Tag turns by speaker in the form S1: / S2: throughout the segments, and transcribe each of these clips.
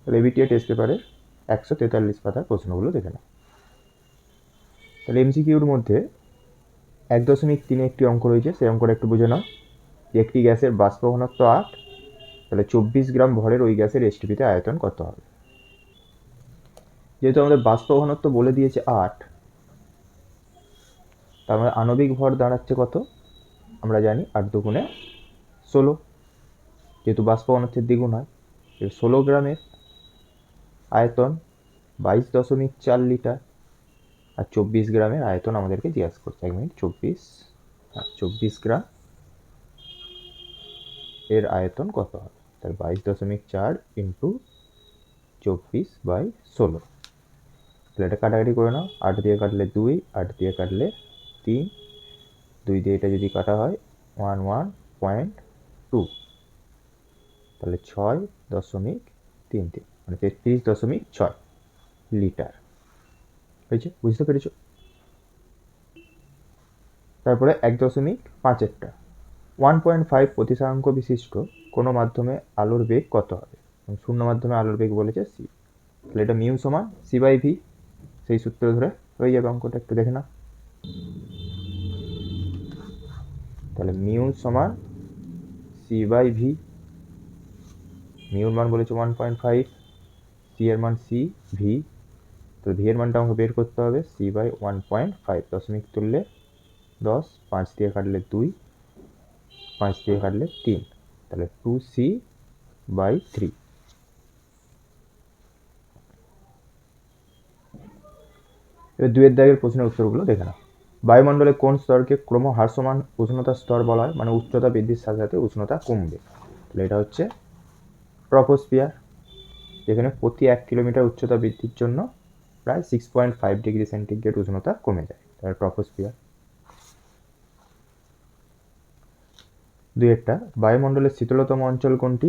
S1: তাহলে ABTA test পেপারের 143 পাতার প্রশ্নগুলো দেখে নাও। তাহলে এমসিকিউর মধ্যে 1.3 একটি অঙ্ক রয়েছে, সেই অঙ্কটা একটু বুঝে নাও। একটি গ্যাসের বাষ্প ঘনত্ব 8, তাহলে 24 গ্রাম ভরের ওই গ্যাসের এসটিপিতে আয়তন কত হবে? যেহেতু আমাদের বাষ্প ঘনত্ব বলে দিয়েছে 8, তার মানে আণবিক ভর দাঁড়াচ্ছে কত? আমরা জানি 8 দুগুণে 16, যেহেতু বাষ্প ঘনত্বের দ্বিগুণ হয়। 16 গ্রামের আয়তন 22.4 লিটার, আর 24 গ্রামের আয়তন আমাদেরকে জিজ্ঞাসা করছে। 1 মিনিট, 24 গ্রাম এর আয়তন কত হবে? তাহলে 22.4 ইন্টু 24/16। তাহলে এটা কাটাকাটি করে নাও। 8 দিয়ে কাটলে 2, 8 দিয়ে কাটলে 3, 2 দিয়ে এটা যদি কাটা হয় 11.2, তাহলে 6.33, মানে 33.6 লিটার হয়েছে। বুঝতে পেরেছ? তারপরে 1.5-এরটা, 1.5 প্রতিসারাঙ্ক বিশিষ্ট কোনো মাধ্যমে আলোর বেগ কত হবে? শূন্য মাধ্যমে আলোর বেগ বলেছে c, তাহলে এটা মিউ সমান c/v, সেই সূত্র ধরে হয়ে যাবে অঙ্কটা। একটু দেখে না। তাহলে মিউ সমান c/v, মিউর মান বলেছে 1.5, সি এর মান c/v, তো ভি এর মানটা আমাকে বের করতে হবে। c/1.5, দশমিক তুললে 10, 5 দিয়ে কাটলে 2, 5 দিয়ে কাটলে 3, তাহলে 2c/3। এবার 2-এর দাগের প্রশ্নের উত্তরগুলো দেখে নাও। বায়ুমণ্ডলে কোন স্তরকে ক্রমহ্রাসমান উষ্ণতার স্তর বলা হয়? মানে উচ্চতা বৃদ্ধির সাথে সাথে উষ্ণতা কমবে। তাহলে এটা হচ্ছে ট্রপোস্ফিয়ার, যেখানে প্রতি 1 কিলোমিটার উচ্চতা বৃদ্ধির জন্য প্রায় 6.5 ডিগ্রি সেন্টিগ্রেড উষ্ণতা কমে যায়, তাহলে ট্রপোস্ফিয়ার। 2-এরটা, বায়ুমণ্ডলের শীতলতম অঞ্চল কোনটি?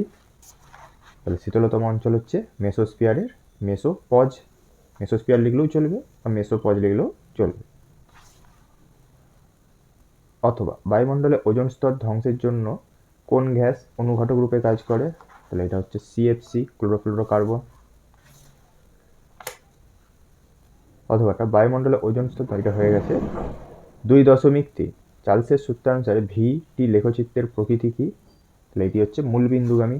S1: তাহলে শীতলতম অঞ্চল হচ্ছে মেসোস্ফিয়ারের মেসোপজ, মেসোস্ফিয়ার লিখলেও চলবে বা মেসোপজ লিখলেও চলবে। অথবা বায়ুমণ্ডলে ওজোন স্তর ধ্বংসের জন্য কোন গ্যাস অনুঘটক রূপে কাজ করে? তাহলে এটা হচ্ছে সিএফসি, ক্লোরোফ্লোরোকার্বন। অথবা বায়ুমণ্ডলে ওজোন স্তর, এটা হয়ে গেছে। 2.3 চার্লসের সূত্রানুসারে ভিটি লেখচিত্রের প্রকৃতি কি? তাহলে এটি হচ্ছে মূলবিন্দুগামী,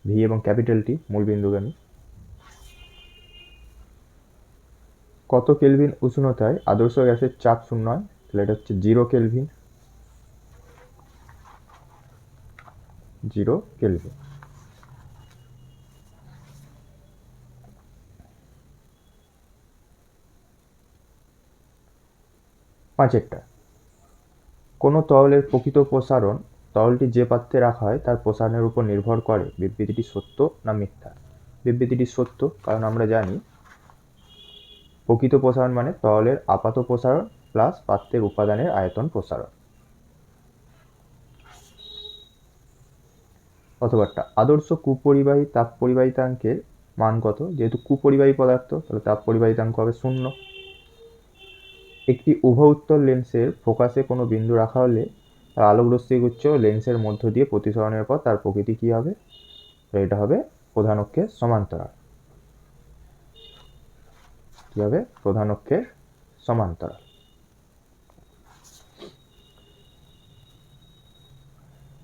S1: ভি এবং ক্যাপিটাল টি মূলবিন্দুগামী। কত কেলভিন উষ্ণতায় আদর্শ গ্যাসের চাপ শূন্য হয়? তাহলে এটা হচ্ছে 0 কেলভিন, 0 কেলভিন। পাঁচেরটা, কোনো তরলের প্রকৃত প্রসারণ তরলটি যে পাত্রে রাখা হয় তার প্রসারণের উপর নির্ভর করে। বিবৃতিটি সত্য না মিথ্যা? বিবৃতিটি সত্য, কারণ আমরা জানি প্রকৃত প্রসারণ মানে তরলের আপাত প্রসারণ প্লাস পাত্রের উপাদানের আয়তন প্রসারণ। অথবা আদর্শ কুপরিবাহী তাপ পরিবাহিতাঙ্কের মান কত? যেহেতু কুপরিবাহী পদার্থ, তাহলে তাপ পরিবাহিতাঙ্ক হবে 0। একটি উভয় উত্তর লেন্সের ফোকাসে কোনো বিন্দু রাখা হলে তার আলোক রশ্মিগুচ্ছ লেন্সের মধ্য দিয়ে প্রতিসরণের পর তার প্রকৃতি কি হবে? এটা হবে প্রধান অক্ষের সমান্তরাল। কি হবে? প্রধান অক্ষের সমান্তরাল।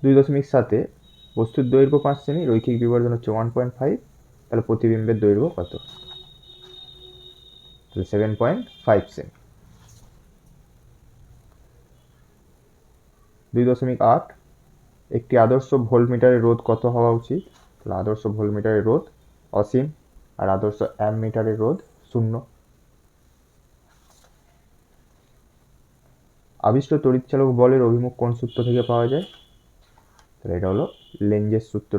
S1: 2.7 বস্তুর দৈর্ঘ্য 5 সেমি, রৈখিক বিবর্ধন হচ্ছে 1.5, তাহলে প্রতিবিম্বের দৈর্ঘ্য কত? তাহলে 7.5 সেমি। 2.8 একটি আদর্শ ভোল্টমিটারের রোধ কত হওয়া উচিত? তাহলে আদর্শ ভোল্টমিটারের রোধ অসীম, আর আদর্শ অ্যামমিটারের রোধ 0। আবিষ্ট তড়িৎচালক বলের অভিমুখ কোন সূত্র থেকে পাওয়া যায়? তাহলে এটা হলো লেঞ্জের সূত্র।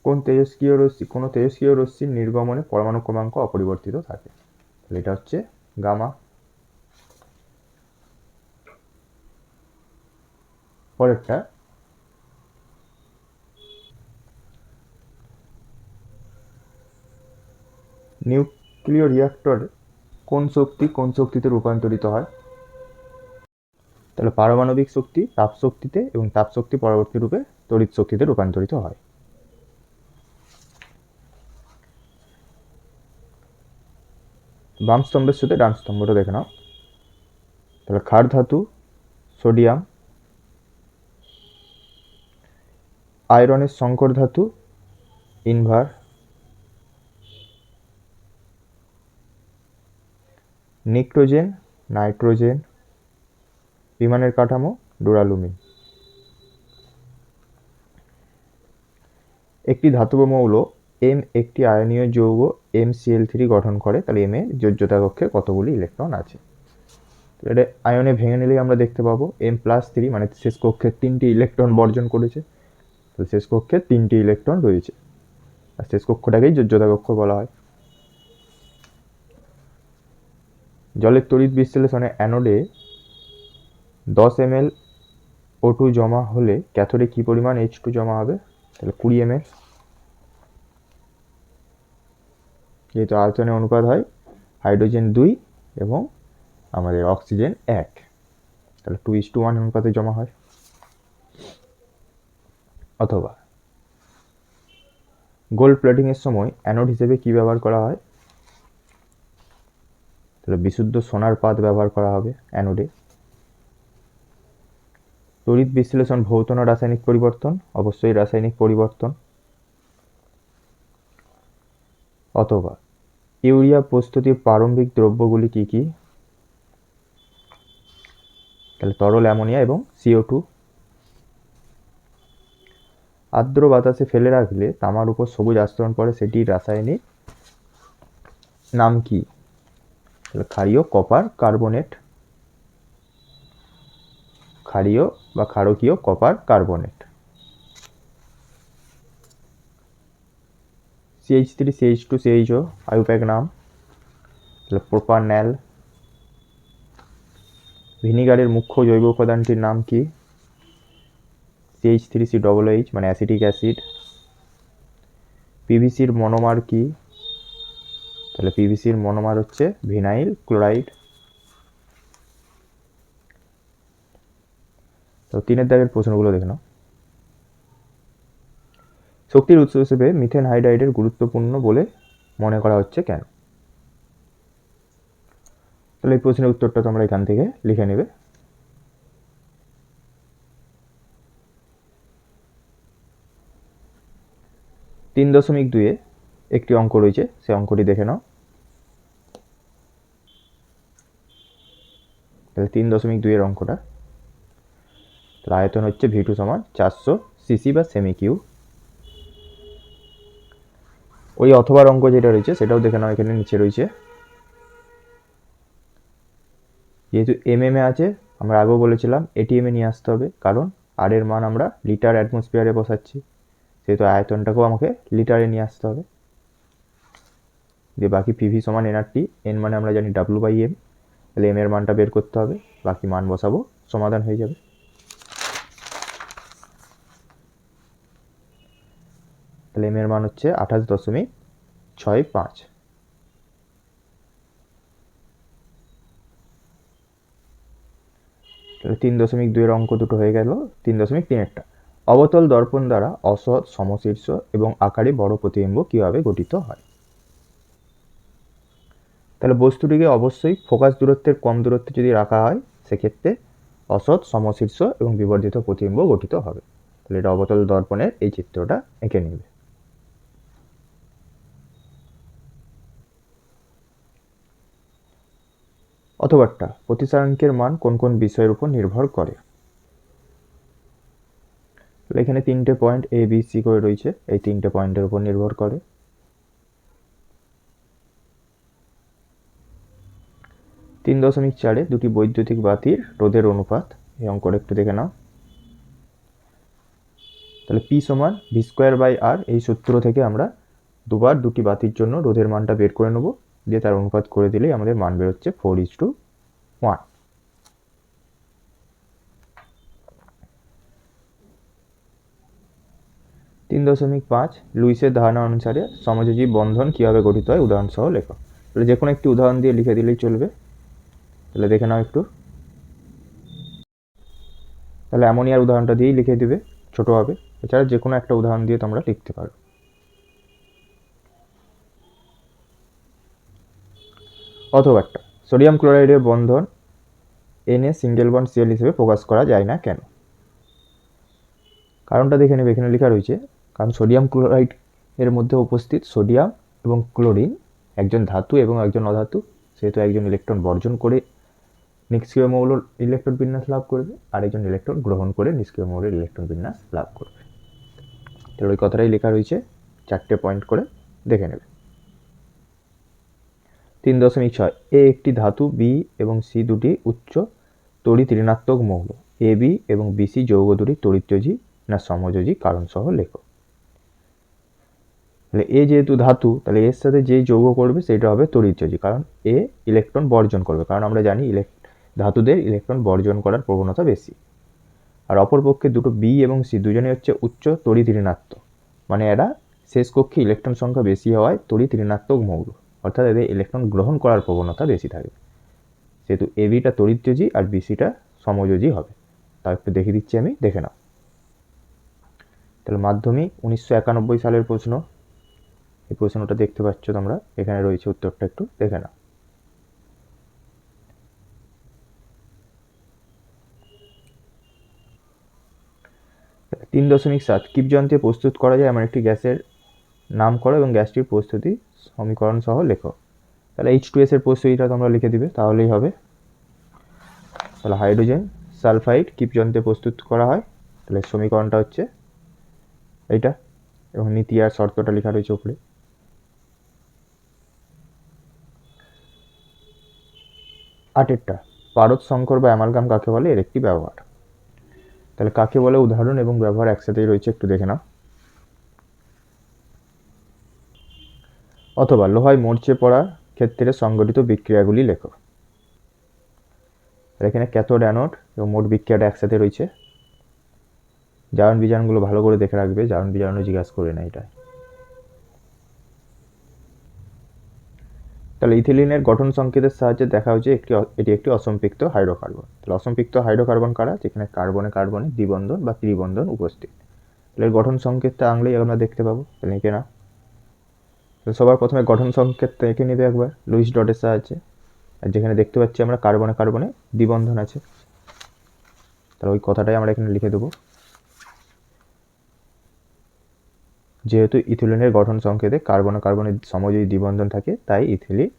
S1: কোনো তেজস্ক্রিয় রশ্মির নির্গমনে পরমাণু ক্রমাঙ্ক অপরিবর্তিত থাকে? তাহলে এটা হচ্ছে গামা। পরেরটা, নিউক্লিয় রিঅ্যাক্টর কোন শক্তিতে রূপান্তরিত হয়? তাহলে পারমাণবিক শক্তি তাপ শক্তিতে এবং তাপ শক্তি পরবর্তী রূপে তড়িৎ শক্তিতে রূপান্তরিত হয়। বাম স্তম্ভের সাথে ডান স্তম্ভটা দেখে নাও। তাহলে ক্ষার ধাতু সোডিয়াম, আয়রনের সংকর ধাতু ইনভার, নিক্টোজেন নাইট্রোজেন, বিমানের কাঠামো ডুরালুমিন। একটি ধাতব মৌল M একটি আয়নীয় যৌগ MCl3 গঠন করে, তাহলে M এর যোজ্যতা কক্ষে কতগুলি ইলেকট্রন আছে? এটা আয়নে ভেঙে নিলেই আমরা দেখতে পাবো M+3 মানে শেষ কক্ষে 3টি ইলেকট্রন বর্জন করেছে, তাহলে শেষ কক্ষে 3টি ইলেকট্রন রয়েছে, আর শেষ কক্ষটাকেই যোজ্যতা কক্ষ বলা হয়। জলের তড়িৎ বিশ্লেষণে অ্যানোডে 10 ml O2 জমা হলে ক্যাথোডে কি পরিমাণ H2 জমা হবে? তাহলে 20 ml। যেহেতু আয়তনের অনুপাত হয় হাইড্রোজেন 2 এবং আমাদের অক্সিজেন 1, তাহলে 2:1 অনুপাতে জমা হয়। অথবা গোল্ড প্লেটিং এর সময় অ্যানোড হিসেবে কি ব্যবহার করা হয়? তাহলে বিশুদ্ধ সোনার পাত ব্যবহার করা হবে অ্যানোডে। তড়িৎ বিশ্লেষণ ভৌত না রাসায়নিক পরিবর্তন? অবশ্যই রাসায়নিক পরিবর্তন। অথবা ইউরিয়া প্রস্তুতির প্রারম্ভিক দ্রব্যগুলি কি কি? তাহলে তরল অ্যামোনিয়া এবং CO2। আর্দ্র বাতাসে ফেলে রাখলে তামার উপর সবুজ আস্তরণ পড়ে, সেটি রাসায়নিক নাম কি? তাহলে ক্ষারীয় কপার কার্বনেট, ক্ষারীয় বা ক্ষারকীয় কপার কার্বনেট। CH3CH2CHO আইউপ্যাক নাম, তাহলে প্রোপানল। ভিনিগারের মুখ্য জৈব উপাদানটির নাম কি? CH3COOH মানে অ্যাসিটিক অ্যাসিড। পিভিসির মনোমার কি? তাহলে পিভিসির মনোমার হচ্ছে ভিনাইল ক্লোরাইড। তো 3 দাগের প্রশ্নগুলো দেখে নাও। শক্তির উৎস হিসেবে মিথেন হাইড্রাইডের গুরুত্বপূর্ণ বলে মনে করা হচ্ছে কেন? তাহলে এই প্রশ্নের উত্তরটা তোমরা এখান থেকে লিখে নেবে। তিন 3.2 একটি অঙ্ক রয়েছে, সেই অঙ্কটি দেখে নাও। তাহলে 3.2 এর অঙ্কটা, তাহলে আয়তন হচ্ছে V2 সমান 400 সিসি বা সেমি কিউ। ওই অথবার অঙ্ক যেটা রয়েছে সেটাও দেখে নাও, এখানে নিচে রয়েছে। যেহেতু mm এ আছে, আমরা আগেও বলেছিলাম ATM এ নিয়ে আসতে হবে, কারণ আর এর মান আমরা লিটার অ্যাটমসফিয়ারে বসাচ্ছি, সেহেতু আয়তনটাকেও আমাকে লিটারে নিয়ে আসতে হবে। দিয়ে বাকি PV সমান nRT, n মানে আমরা জানি W/m, তাহলে m এর মানটা বের করতে হবে, বাকি মান বসাবো, সমাধান হয়ে যাবে। তাহলে m এর মান হচ্ছে 28.65। তাহলে 3.2 এর অঙ্ক দুটো হয়ে গেল। 3.3 একটা, অবতল দর্পণ দ্বারা অসৎ সমশীর্ষ এবং আকারে বড় প্রতিবিম্ব কিভাবে গঠিত হয়? তাহলে বস্তুটিকে অবশ্যই ফোকাস দূরত্বের কম দূরত্বে যদি রাখা হয়, সেক্ষেত্রে অসৎ সমশীর্ষ এবং বিবর্ধিত প্রতিবিম্ব গঠিত হবে। তাহলে এটা অবতল দর্পণের এই চিত্রটা এঁকে নেবে। অথবাটা প্রতিসারাঙ্কের মান কোন কোন বিষয়ের উপর নির্ভর করে? এখানে 3টে পয়েন্ট ABC করে রয়েছে, এই 3টে পয়েন্টের উপর নির্ভর করে। 3.4 দুটি বৈদ্যুতিক বাতির রোধের অনুপাত, এই অঙ্কটা একটু দেখে নাও। তাহলে P সমান V²/R, এই সূত্র থেকে আমরা দুবার দুটি বাতির জন্য রোধের মানটা বের করে নেব, দিয়ে তার অনুপাত করে দিলেই আমাদের মান বেরোচ্ছে 4:1। 3.5 লুইসের ধারণা অনুসারে সমযোজী বন্ধন কিভাবে গঠিত হয় উদাহরণ সহ লেখো। তাহলে যে কোনো একটি উদাহরণ দিয়ে লিখে দিলেই চলবে। তাহলে দেখে নাও একটু। তাহলে অ্যামোনিয়ার উদাহরণটা দিয়েই লিখে দেবে, ছোটো হবে। এছাড়া যে কোনো একটা উদাহরণ দিয়ে তোমরা লিখতে পারো। অথবা একটা, সোডিয়াম ক্লোরাইডের বন্ধন Na সিঙ্গেল বন্ড Cl হিসেবে প্রকাশ করা যায় না কেন? কারণটা দেখে নেবে, এখানে লেখা রয়েছে কারণ সোডিয়াম ক্লোরাইড এর মধ্যে উপস্থিত সোডিয়াম এবং ক্লোরিন একজন ধাতু এবং একজন অধাতু, সেহেতু একজন ইলেকট্রন বর্জন করে নিষ্ক্রিয় মৌলের ইলেকট্রন বিন্যাস লাভ করবে, আর একজন ইলেকট্রন গ্রহণ করে নিষ্ক্রিয় মৌলের ইলেকট্রন বিন্যাস লাভ করবে। তাহলে ওই কথাটাই লেখা রয়েছে, 4টে পয়েন্ট করে দেখে নেবে। 3.6 এ একটি ধাতু বি এবং সি দুটি উচ্চ তড়িৎ ঋণাত্মক মৌল, এ বি এবং বিসি যৌগ দুটি তড়িৎযোজী না সমযোজী কারণ সহ লেখো। তাহলে এ যেহেতু ধাতু, তাহলে এর সাথে যেই যৌগ করবে সেটা হবে তড়িৎযোজী, কারণ এ ইলেকট্রন বর্জন করবে, কারণ আমরা জানি ধাতুদের ইলেকট্রন বর্জন করার প্রবণতা বেশি। আর অপরপক্ষে দুটো বি এবং সি দুজনে হচ্ছে উচ্চ তড়িৎ ঋণাত্মক, মানে এরা শেষ কক্ষে ইলেকট্রন সংখ্যা বেশি হওয়ায় তড়িৎ ঋণাত্মক মৌল, অর্থাৎ এদের ইলেকট্রন গ্রহণ করার প্রবণতা বেশি থাকে। সেহেতু এ বিটা তড়িৎযোজী আর বিসিটা সমযোজী হবে। তা একটু দেখে দিচ্ছি আমি, দেখে নাও। তাহলে মাধ্যমিক 1991 সালের প্রশ্ন, এই প্রশ্নটা দেখতে পাচ্ছ তোমরা, এখানে রয়েছে উত্তরটা, একটু দেখে নাও। তিন 3.7 কিপ যন্ত্রে প্রস্তুত করা যায় এমন একটি গ্যাসের নাম করো এবং গ্যাসটির প্রস্তুতি সমীকরণ সহ লেখো। তাহলে H2S এর প্রস্তুতিটা তোমরা লিখে দিবে, তাহলেই হবে। তাহলে হাইড্রোজেন সালফাইড কিপ যন্ত্রে প্রস্তুত করা হয়, তাহলে সমীকরণটা হচ্ছে এইটা, এবং নীতি আর শর্তটা লেখা রয়েছে উপরে। আটেরটা, পারদ সংকর বা অ্যামালগাম কাকে বলে, এর একটি ব্যবহার। তাহলে কাকে বলে উদাহরণ এবং ব্যবহার একসাথেই রয়েছে, একটু দেখে নাও। অথবা লোহায় মরচে পড়ার ক্ষেত্রে সংঘটিত বিক্রিয়াগুলি লেখো। এখানে ক্যাথোড অ্যানোড এবং মোট বিক্রিয়াটা একসাথে রয়েছে। জারণ বিজারণগুলো ভালো করে দেখে রাখবে, জারণ বিজারণও জিজ্ঞাসা করে না এটা। তাহলে ইথিলিনের গঠন সংকেতের সাহায্যে দেখা হচ্ছে এটি একটি অসম্পৃক্ত হাইড্রোকার্বন। তাহলে অসম্পৃক্ত হাইড্রোকার্বন কারা, যেখানে কার্বনে কার্বনে দ্বিবন্ধন বা ত্রিবন্ধন উপস্থিত। তাহলে এর গঠন সংকেতটা আংলেই আমরা দেখতে পাবো, তাহলে এঁকে না। সবার প্রথমে গঠন সংকেতটা এঁকে নেবে একবার লুইস ডটের সাহায্যে, আর যেখানে দেখতে পাচ্ছি আমরা কার্বনে কার্বনে দ্বিবন্ধন আছে, তাহলে ওই কথাটাই আমরা এখানে লিখে দেবো। যেহেতু ইথিলিনের গঠন সংকেতে কার্বনে কার্বনে সমযোজী দ্বিবন্ধন থাকে, তাই ইথিলিন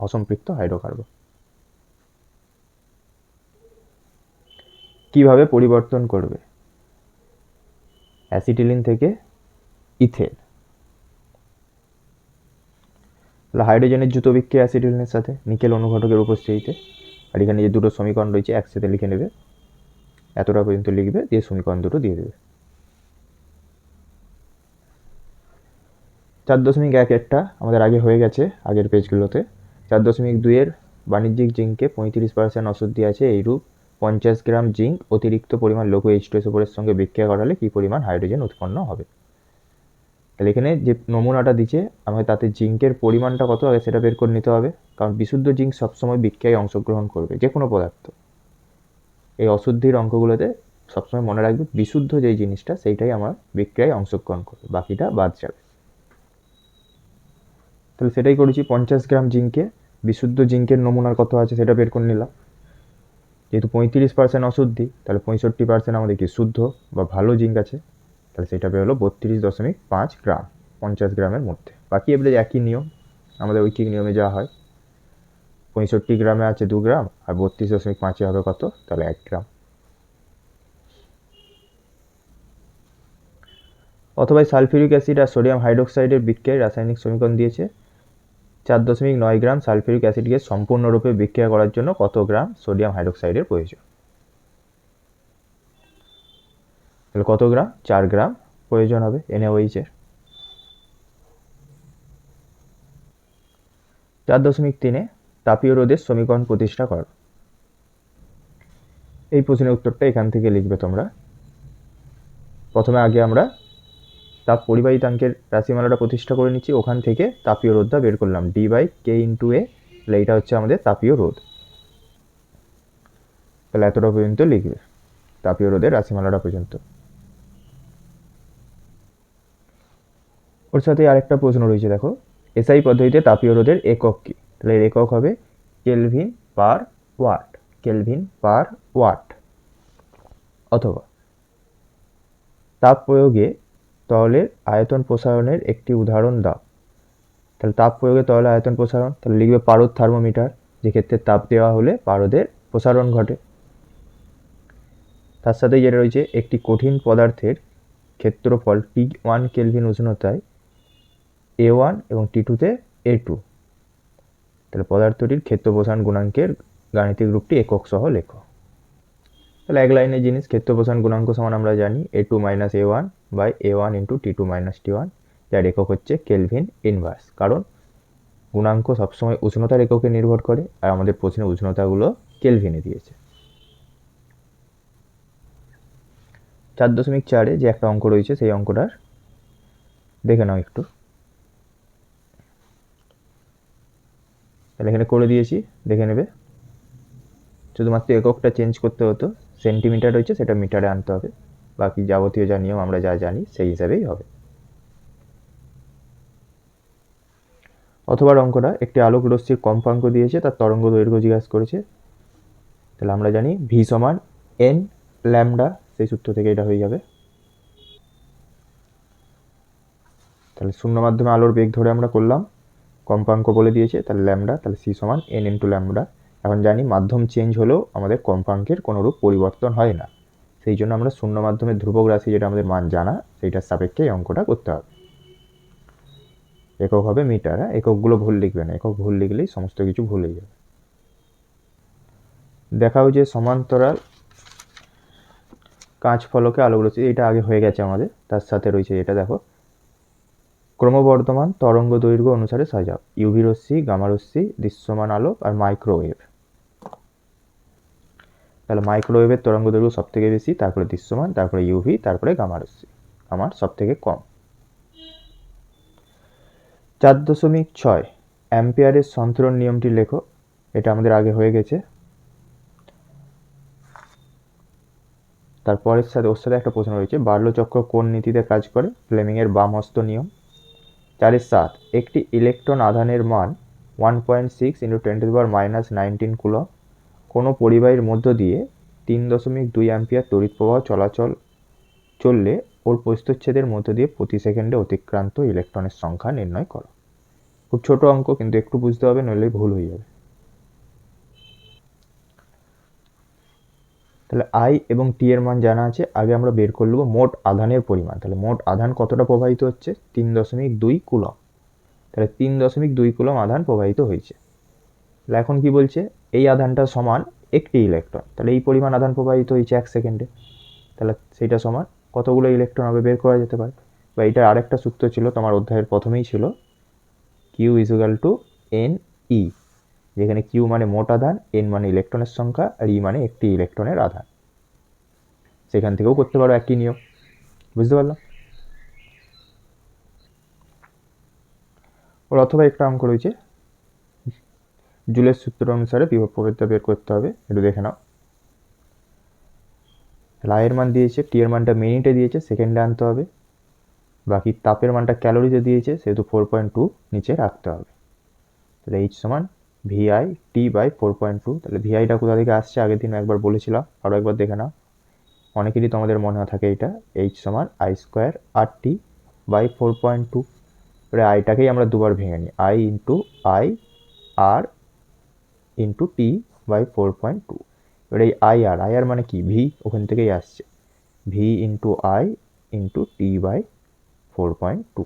S1: অসম্পৃক্ত হাইড্রোকার্বন। কিভাবে পরিবর্তন করবে অ্যাসিটিলিন থেকে ইথেন? তাহলে হাইড্রোজেনের দ্রুত বিক্রিয়া অ্যাসিটিলিনের সাথে নিকেল অনুঘটকের উপস্থিতিতে, আর এখানে যে দুটো সমীকরণ রয়েছে একসাথে লিখে নেবে, এতটা পর্যন্ত লিখবে, দিয়ে সমীকরণ দুটো দিয়ে দেবে। 4.1 আমাদের আগে হয়ে গেছে আগের পেজগুলোতে। 4.2 বাণিজ্যিক জিঙ্কে 35% অশুদ্ধি আছে, এইরূপ 50 গ্রাম জিঙ্ক অতিরিক্ত পরিমাণ লঘু H2SO4 এর সঙ্গে বিক্রিয়া ঘটালে কি পরিমাণ হাইড্রোজেন উৎপন্ন হবে। তাহলে এখানে যে নমুনাটা দিচ্ছে আমাকে, তাতে জিঙ্কের পরিমাণটা কত আগে সেটা বের করে নিতে হবে, কারণ বিশুদ্ধ জিঙ্ক সবসময় বিক্রিয়ায় অংশগ্রহণ করবে, যে কোনো পদার্থ। এই অশুদ্ধির অঙ্কগুলোতে সবসময় মনে রাখবে বিশুদ্ধ যেই জিনিসটা সেইটাই আমার বিক্রিয়ায় অংশগ্রহণ করবে, বাকিটা বাদ যাবে। তাহলে সেটাই করেছি, 50 গ্রাম জিঙ্কে বিশুদ্ধ জিঙ্কের নমুনার কত আছে সেটা বের করে নিলাম। যেহেতু 35% অশুদ্ধি, তাহলে 65% আমাদের কি শুদ্ধ বা ভালো জিঙ্ক আছে, তাহলে সেটা বেরোলো 32.5 গ্রাম 50 গ্রামের মধ্যে। বাকি এবারে একই নিয়ম, আমাদের ঐকিক নিয়মে যা হয়, 65 গ্রামে আছে 2 গ্রাম, আর 32.5 হবে কত, তাহলে 1 গ্রাম। অথবা সালফিউরিক অ্যাসিড আর সোডিয়াম হাইড্রোক্সাইডের বিক্রিয়ায় রাসায়নিক সমীকরণ দিয়েছে। 4.9 গ্রাম সালফিউরিক অ্যাসিডকে সম্পূর্ণরূপে বিক্রিয়া করার জন্য কত গ্রাম সোডিয়াম হাইড্রোক্সাইডের প্রয়োজন? তাহলে কত গ্রাম? 4 গ্রাম প্রয়োজন হবে NaOH এর। 4.3 তাপীয় রোধের সমীকরণ প্রতিষ্ঠা করো। এই প্রশ্নের উত্তরটা এখান থেকে লিখবে তোমরা। প্রথমে আগে আমরা তাপ পরিবাহিতাঙ্কের রাশিমালাটা প্রতিষ্ঠা করে নিচ্ছি, ওখান থেকে তাপীয় রোধটা বের করলাম, D/K/A, তাহলে এইটা হচ্ছে আমাদের তাপীয় রোধ। তাহলে এতটা পর্যন্ত লিখবে। তাপীয় রোধের রাশিমালাটা পর্যন্ত। ওর সাথে আরেকটা প্রশ্ন রয়েছে, দেখো এসআই পদ্ধতিতে তাপীয় রোধের একক কি? তাহলে এর একক হবে kelvin per watt, kelvin per watt. অথবা তাপ প্রয়োগে তরলের আয়তন প্রসারণের একটি উদাহরণ দাও। তাহলে তাপ প্রয়োগে তরলের আয়তন প্রসারণ, তাহলে লিখবে পারদ থার্মোমিটার, যেক্ষেত্রে তাপ দেওয়া হলে পারদের প্রসারণ ঘটে। তার সাথে যেটা রয়েছে, একটি কঠিন পদার্থের ক্ষেত্রফল T1 কেলভিন উষ্ণতায় A1 এবং T2-তে A2। তাহলে পদার্থটির ক্ষেত্র প্রসারণ গুণাঙ্কের গাণিতিক রূপটি একক সহ লেখো। তাহলে এক লাইনের জিনিস, ক্ষেত্র প্রসারণ গুণাঙ্ক সমান আমরা জানি A2 minus A1 by A1 into T2 minus T1, যার একক হচ্ছে কেলভিন ইনভার্স, কারণ গুণাঙ্ক সবসময় উষ্ণতার এককে নির্ভর করে, আর আমাদের প্রশ্নে উষ্ণতাগুলো কেলভিনে দিয়েছে। 4.4-এ যে একটা অঙ্ক রয়েছে, সেই অঙ্কটার দেখে নাও একটু। তাহলে এখানে করে দিয়েছি, দেখে নেবে। শুধুমাত্র এককটা চেঞ্জ করতে হতো, সেন্টিমিটার রয়েছে সেটা মিটারে আনতে হবে, বাকি যাবতীয় যা নিয়ম আমরা যা জানি সেই হিসাবেই হবে। অথবা অঙ্কটা একটি আলোক রশ্মির কম্পাঙ্ক দিয়েছে, তার তরঙ্গ দৈর্ঘ্য জিজ্ঞাসা করেছে। তাহলে আমরা জানি ভি সমান এন ল্যামডা, সেই সূত্র থেকে এটা হয়ে যাবে। তাহলে শূন্য মাধ্যমে আলোর বেগ ধরে আমরা করলাম, কম্পাঙ্ক বলে দিয়েছে, তাহলে ল্যামডা, তাহলে সি সমান এন ইন্টু ল্যামডা। এখন জানি মাধ্যম চেঞ্জ হলেও আমাদের কম্পাঙ্কের কোনোরূপ পরিবর্তন হয় না, সেই জন্য আমরা শূন্য মাধ্যমে ধ্রুবক রাশি যেটা আমাদের মান জানা, সেইটার সাপেক্ষে এই অঙ্কটা করতে হবে। একক হবে মিটার, হ্যাঁ, এককগুলো ভুল লিখবে না, একক ভুল লিখলেই সমস্ত কিছু ভুল হয়ে যাবে। দেখাও যে সমান্তরাল কাঁচ ফলকে আলোক রশ্মি, এটা আগে হয়ে গেছে আমাদের, তার সাথে রয়েছে এটা দেখো, ক্রমবর্ধমান তরঙ্গ দৈর্ঘ্য অনুসারে সাজাও, ইউভি রশ্মি, গামা রশ্মি, দৃশ্যমান আলোক আর মাইক্রোওয়েভ। তাহলে মাইক্রোওয়েভের তরঙ্গ দৈর্ঘ্য সব থেকে বেশি, তারপরে দৃশ্যমান, তারপরে ইউভি, তারপরে গামা রশ্মি, গামার সব থেকে কম। 4.6 অ্যাম্পিয়ারের সন্তরণ নিয়মটি লেখো। এটা আমাদের আগে হয়ে গেছে। তারপরের সাথে ওর সাথে একটা প্রশ্ন রয়েছে, বার্লো চক্র কোন নীতিতে কাজ করে? ফ্লেমিংয়ের বাম হস্ত নিয়ম। 4.7 একটি ইলেকট্রন আধানের মান 1.6 × 10⁻⁻19 কুলম্ব কোনো পরিবাহীর মধ্য দিয়ে 3.2 অ্যাম্পিয়ার তড়িৎ প্রবাহ চললে ওর প্রস্থচ্ছেদের মধ্য দিয়ে প্রতি সেকেন্ডে অতিক্রান্ত ইলেকট্রনের সংখ্যা নির্ণয় করো। খুব ছোট অঙ্ক, কিন্তু একটু বুঝতে হবে, নইলে ভুল হয়ে যাবে। তাহলে আই এবং টি এর মান জানা আছে, আগে আমরা বের করে নেব মোট আধানের পরিমাণ। তাহলে মোট আধান কতটা প্রবাহিত হচ্ছে? 3.2 কুলম্ব। তাহলে 3.2 কুলম্ব আধান প্রবাহিত হয়েছে। তাহলে এখন কি বলছে, এই আধানটা সমান একটি ইলেকট্রন, তাহলে এই পরিমাণ আধান প্রবাহিত হয়েছে 1 সেকেন্ডে, তাহলে সেইটা সমান কতগুলো ইলেকট্রন হবে বের করা যেতে পারে। বা এটার আরেকটা সূত্র ছিল, তোমার অধ্যায়ের প্রথমেই ছিল, Q equal to N E, যেখানে কিউ মানে মোট আধান, এন মানে ইলেকট্রনের সংখ্যা, আর ই মানে একটি ইলেকট্রনের আধান। সেখান থেকেও করতে পারো একই নিয়ম, বুঝতে পারলাম। ওর অথবা একটা অঙ্ক রয়েছে, জুলের সূত্র অনুসারে বিভব প্রভেদটা বের করতে হবে, একটু দেখে নাও। আয়ের মান দিয়েছে, টি এর মানটা মিনিটে দিয়েছে, সেকেন্ডে আনতে হবে। বাকি তাপের মানটা ক্যালোরিতে দিয়েছে, সেহেতু 4.2 নিচে রাখতে হবে। তাহলে এইচ সমান ভিআই টি বাই 4.2। তাহলে ভিআইটা কোথা থেকে আসছে আগের দিন একবার বলেছিলাম, আরও একবার দেখে নাও, অনেকেরই তোমাদের মনে থাকে এটা। এইচ সমান I square R T by 4.2। এবারে আইটাকেই আমরা দুবার ভেঙে নিই, I into I R into T by 4.2। এবারে এই আই আর মানে কি? ভি, ওখান থেকেই আসছে, V into I into T by 4.2।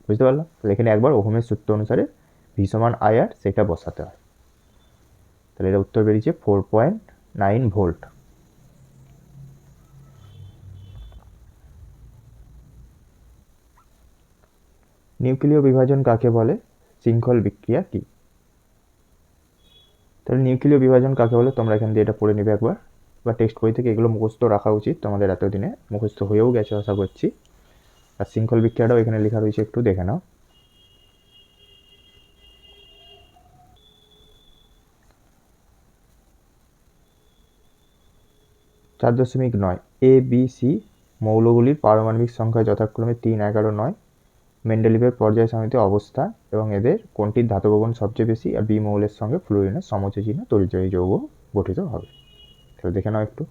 S1: বুঝতে পারলাম? তাহলে এখানে একবার ওহমের সূত্র অনুসারে ভি সমান আই আর সেটা বসাতে হয়। তাহলে এটা উত্তর বেরিয়েছে 4.9 ভোল্ট। নিউক্লিয় বিভাজন কাকে বলে? শৃঙ্খল বিক্রিয়া কি? তাহলে নিউক্লিয় বিভাজন কাকে বলে তোমরা এখান দিয়ে এটা পড়ে নেবে একবার, বা টেক্সট বই থেকে এগুলো মুখস্থ রাখা উচিত তোমাদের, এতদিনে মুখস্থ হয়েও গেছে আশা করছি। আর শৃঙ্খল বিক্রিয়াটাও এখানে লেখা রয়েছে, একটু দেখে নাও। 4.9 এ বি সি মৌলগুলির পারমাণবিক সংখ্যা যথাক্রমে 3, 11, 9। মেন্ডেলিভের পর্যায় সারণীতে অবস্থান এবং এদের কোনটির ধাতব গুণ সবচেয়ে বেশি আর বি মৌলের সঙ্গে ফ্লুরিনের সমযোজী তড়িৎদ্বয়ী যৌগ গঠিত হবে। তাহলে দেখে নাও একটু।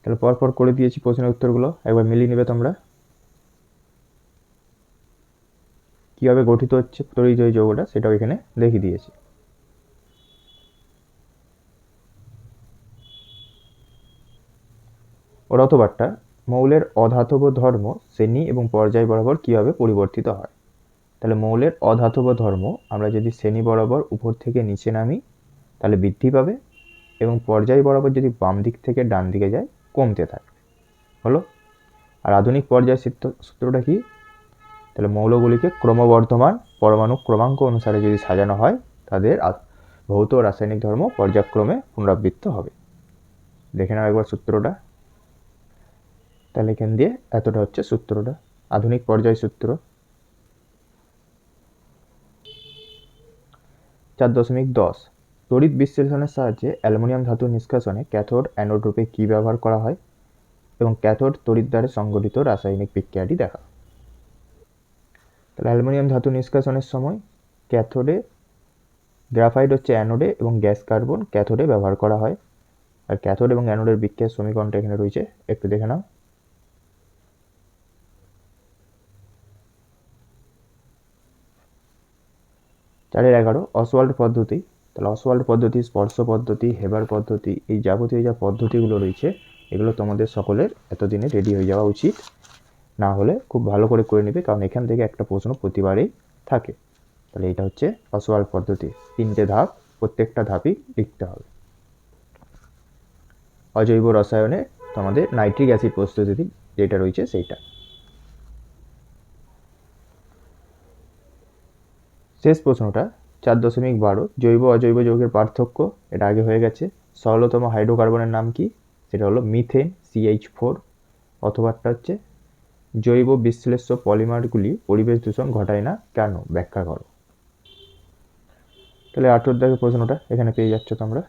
S1: তাহলে পরপর করে দিয়েছি প্রশ্নের উত্তরগুলো, একবার মিলিয়ে নেবে তোমরা। কীভাবে গঠিত হচ্ছে তড়িৎদ্বয়ী যৌগটা সেটাও এখানে দেখিয়ে দিয়েছি। ওর অথবাটা মৌলের অধাতব ধর্ম শ্রেণী এবং পর্যায় বরাবর কীভাবে পরিবর্তিত হয়। তাহলে মৌলের অধাতব ধর্ম আমরা যদি শ্রেণী বরাবর উপর থেকে নিচে নামি তাহলে বৃদ্ধি পাবে এবং পর্যায় বরাবর যদি বাম দিক থেকে ডান দিকে যায় কমতে থাকবে। হলো। আর আধুনিক পর্যায় সূত্রটা কি? তাহলে মৌলগুলিকে ক্রমবর্ধমান পরমাণু ক্রমাঙ্ক অনুসারে যদি সাজানো হয় তাদের ভৌত রাসায়নিক ধর্ম পর্যায়ক্রমে পুনরাবৃত্ত হবে। দেখে নাও একবার সূত্রটা। তাহলে এখান দিয়ে এতটা হচ্ছে সূত্রটা, আধুনিক পর্যায় সূত্র। 4.10 তড়িৎ বিশ্লেষণের সাহায্যে অ্যালুমিনিয়াম ধাতু নিষ্কাশনে ক্যাথোড অ্যানোড রূপে কী ব্যবহার করা হয় এবং ক্যাথোড তড়িৎ দ্বারা সংঘটিত রাসায়নিক বিক্রিয়াটি দেখা। তাহলে অ্যালুমিনিয়াম ধাতু নিষ্কাশনের সময় ক্যাথোডে, গ্রাফাইট হচ্ছে অ্যানোডে এবং গ্যাস কার্বন ক্যাথোডে ব্যবহার করা হয়। আর ক্যাথোড এবং অ্যানোডের বিক্রিয়ার সমীকরণটা এখানে রয়েছে, একটু দেখে নাও। চারের 11 অসওয়াল্ড পদ্ধতি। তাহলে অসওয়াল্ড পদ্ধতি, স্পর্শ পদ্ধতি, হেবার পদ্ধতি, এই যাবতীয় যা পদ্ধতিগুলো রয়েছে এগুলো তোমাদের সকলের এতদিনে রেডি হয়ে যাওয়া উচিত, না হলে খুব ভালো করে করে নেবে, কারণ এখান থেকে একটা প্রশ্ন প্রতিবারেই থাকে। তাহলে এটা হচ্ছে অসওয়াল্ড পদ্ধতি, 3টে ধাপ, প্রত্যেকটা ধাপই লিখতে হবে। অজৈব রসায়নে তোমাদের নাইট্রিক অ্যাসিড প্রস্তুতি যেটা রয়েছে সেইটা। শেষ প্রশ্নটা 4.12 জৈব অজৈব যৌগের পার্থক্য। এটা আগে হয়ে গেছে। সরলতম হাইড্রোকার্বনের নাম কি? সেটা হলো মিথেন CH4। অথবাটা হচ্ছে জৈব বিশ্লেষ্য পলিমারগুলি পরিবেশ দূষণ ঘটায় না কেন, ব্যাখ্যা করো। তাহলে 18 দাগের প্রশ্নটা এখানে পেয়ে যাচ্ছ তোমরা।